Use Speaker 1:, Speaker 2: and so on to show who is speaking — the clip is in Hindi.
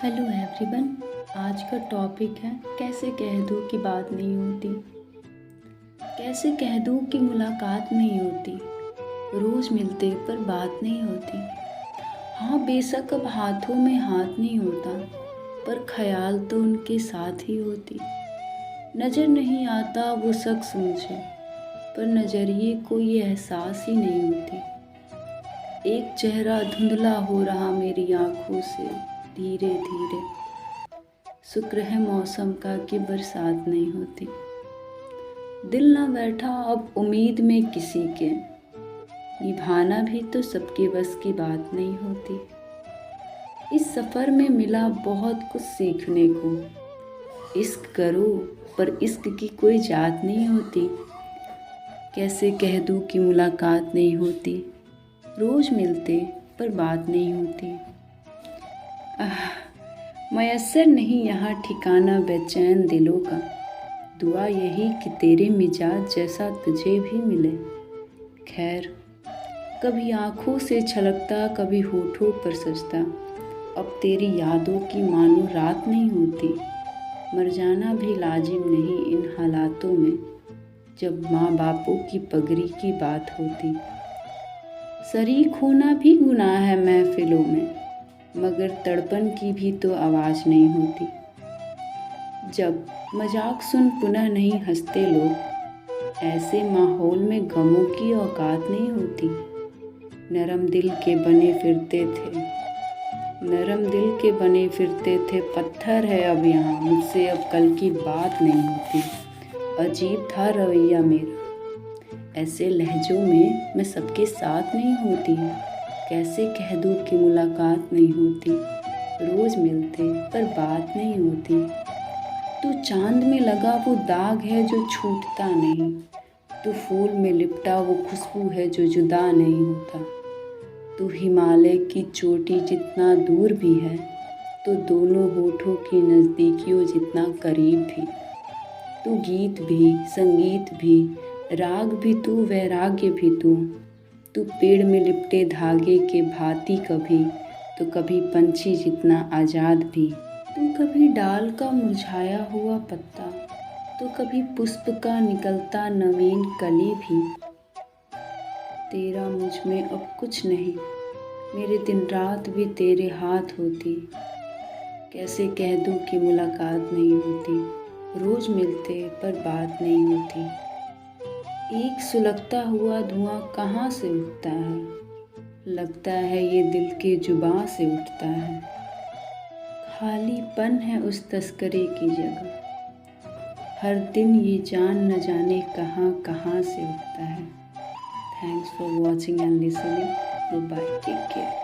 Speaker 1: Hello everyone. आज का टॉपिक है कैसे कह दूँ कि बात नहीं होती। कैसे कह दूँ कि मुलाकात नहीं होती, रोज़ मिलते पर बात नहीं होती। हाँ बेशक अब हाथों में हाथ नहीं होता, पर ख्याल तो उनके साथ ही होती। नज़र नहीं आता वो शख्स मुझे, पर नज़रिए को ये एहसास ही नहीं होती। एक चेहरा धुंधला हो रहा मेरी आँखों से धीरे धीरे। शुक्र है मौसम का कि बरसात नहीं होती। दिल ना बैठा अब उम्मीद में किसी के, निभाना भी तो सबके बस की बात नहीं होती। इस सफ़र में मिला बहुत कुछ सीखने को। इश्क करो पर इश्क की कोई जात नहीं होती। कैसे कह दूँ कि मुलाकात नहीं होती, रोज़ मिलते पर बात नहीं होती। मयस्सर नहीं यहाँ ठिकाना बेचैन दिलों का। दुआ यही कि तेरे मिजाज जैसा तुझे भी मिले। खैर कभी आँखों से छलकता, कभी होठों पर सजता। अब तेरी यादों की मानो रात नहीं होती। मर जाना भी लाजिम नहीं इन हालातों में, जब माँ बापों की पगड़ी की बात होती। शरीक होना भी गुनाह है महफिलों में, मगर तड़पन की भी तो आवाज़ नहीं होती। जब मजाक सुन पुनः नहीं हंसते लोग, ऐसे माहौल में गमों की औकात नहीं होती। नरम दिल के बने फिरते थे पत्थर है अब यहाँ, मुझसे अब कल की बात नहीं होती। अजीब था रवैया मेरा, ऐसे लहजों में मैं सबके साथ नहीं होती। कैसे कह दूँ कि मुलाकात नहीं होती, रोज़ मिलते पर बात नहीं होती। तू चांद में लगा वो दाग है जो छूटता नहीं, तू फूल में लिपटा वो खुशबू है जो जुदा नहीं होता। तू हिमालय की चोटी जितना दूर भी है, तो दोनों होठों की नज़दीकियों जितना करीब भी। तू गीत भी, संगीत भी, राग भी तू, वैराग्य भी तू। तू पेड़ में लिपटे धागे के भांति कभी, तो कभी पंछी जितना आज़ाद भी। तू कभी डाल का मुरझाया हुआ पत्ता, तो कभी पुष्प का निकलता नवीन कली भी। तेरा मुझ में अब कुछ नहीं, मेरे दिन रात भी तेरे हाथ होती। कैसे कह दूँ कि मुलाकात नहीं होती, रोज़ मिलते पर बात नहीं होती। एक सुलगता हुआ धुआं कहाँ से उठता है, लगता है ये दिल के जुबां से उठता है। खालीपन है उस तस्करे की जगह, हर दिन ये जान न जाने कहाँ कहाँ से उठता है। Thanks for watching and listening. Bye, take care.